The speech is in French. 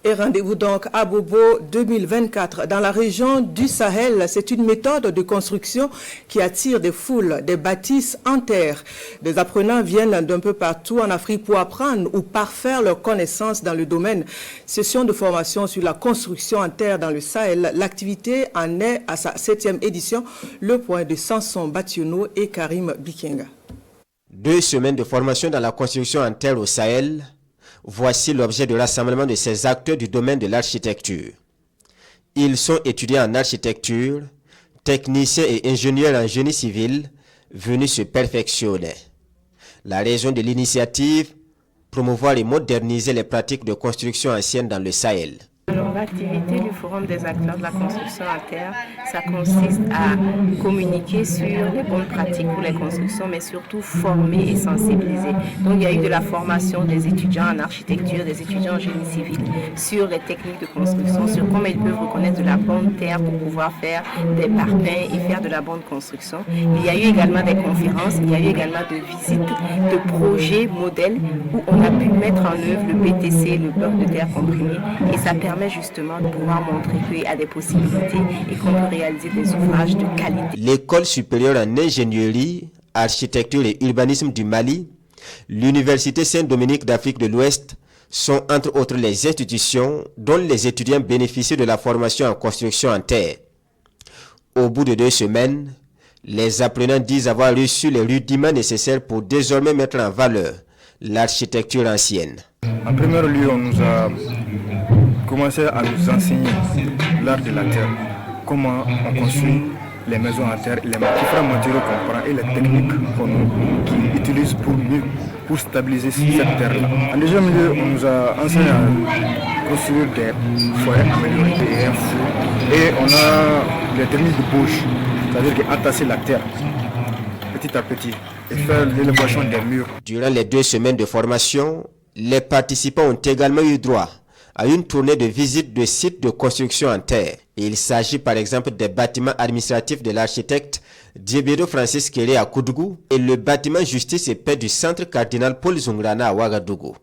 Et rendez-vous donc à Bobo 2024. Dans la région du Sahel, c'est une méthode de construction qui attire des foules, des bâtisses en terre. Des apprenants viennent d'un peu partout en Afrique pour apprendre ou parfaire leurs connaissances dans le domaine. Session de formation sur la construction en terre dans le Sahel. L'activité en est à sa 7e édition. Le point de Samson Bationo et Karim Bikenga. 2 semaines de formation dans la construction en terre au Sahel. Voici l'objet de rassemblement de ces acteurs du domaine de l'architecture. Ils sont étudiants en architecture, techniciens et ingénieurs en génie civil, venus se perfectionner. La raison de l'initiative, promouvoir et moderniser les pratiques de construction ancienne dans le Sahel. L'activité du Forum des acteurs de la construction en terre, ça consiste à communiquer sur les bonnes pratiques pour les constructions, mais surtout former et sensibiliser. Donc il y a eu de la formation des étudiants en architecture, des étudiants en génie civil, sur les techniques de construction, sur comment ils peuvent reconnaître de la bonne terre pour pouvoir faire des parpaings et faire de la bonne construction. Il y a eu également des conférences, il y a eu également de visites de projets modèles où on a pu mettre en œuvre le BTC, le bloc de terre comprimé, et ça permet justement de pouvoir montrer qu'il y a des possibilités et qu'on peut réaliser des ouvrages de qualité. L'École supérieure en ingénierie, architecture et urbanisme du Mali, l'Université Saint-Dominique d'Afrique de l'Ouest sont entre autres les institutions dont les étudiants bénéficient de la formation en construction en terre. Au bout de 2 semaines, les apprenants disent avoir reçu les rudiments nécessaires pour désormais mettre en valeur l'architecture ancienne. En premier lieu, on nous a commencé à nous enseigner l'art de la terre, comment on construit les maisons en terre, les différents matériaux qu'on prend et les techniques qu'on utilise pour stabiliser cette terre-là. En deuxième lieu, on nous a enseigné à construire des foyers améliorés et un four. Et on a les techniques de bouche, c'est-à-dire qu'entasser la terre petit à petit et faire l'élévation des murs. Durant les 2 semaines de formation, les participants ont également eu droit à une tournée de visite de sites de construction en terre. Il s'agit par exemple des bâtiments administratifs de l'architecte Diébédo Francis Kéré à Koudougou et le bâtiment justice et paix du centre cardinal Paul Zungrana à Ouagadougou.